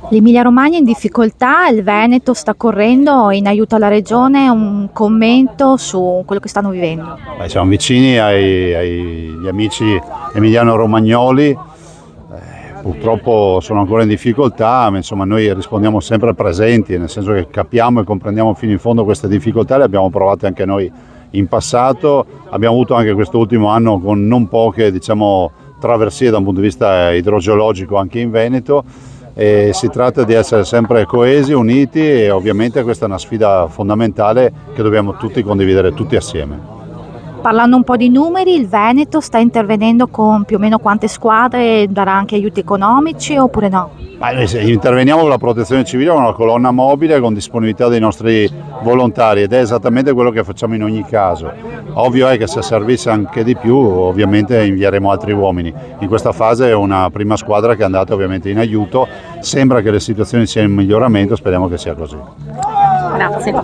L'Emilia-Romagna è in difficoltà, il Veneto sta correndo in aiuto alla regione. Un commento su quello che stanno vivendo. Siamo vicini agli amici emiliano-romagnoli, purtroppo sono ancora in difficoltà, ma insomma noi rispondiamo sempre presenti, nel senso che capiamo e comprendiamo fino in fondo queste difficoltà, le abbiamo provate anche noi in passato, abbiamo avuto anche quest'ultimo anno con non poche traversie da un punto di vista idrogeologico anche in Veneto. E si tratta di essere sempre coesi, uniti, e ovviamente questa è una sfida fondamentale che dobbiamo tutti condividere tutti assieme. Parlando un po' di numeri, il Veneto sta intervenendo con più o meno quante squadre? Darà anche aiuti economici oppure no? Noi interveniamo con la protezione civile, con una colonna mobile, con disponibilità dei nostri volontari, ed è esattamente quello che facciamo in ogni caso. Ovvio è che se servisse anche di più, ovviamente invieremo altri uomini. In questa fase è una prima squadra che è andata ovviamente in aiuto, sembra che le situazioni siano in miglioramento, speriamo che sia così. Grazie.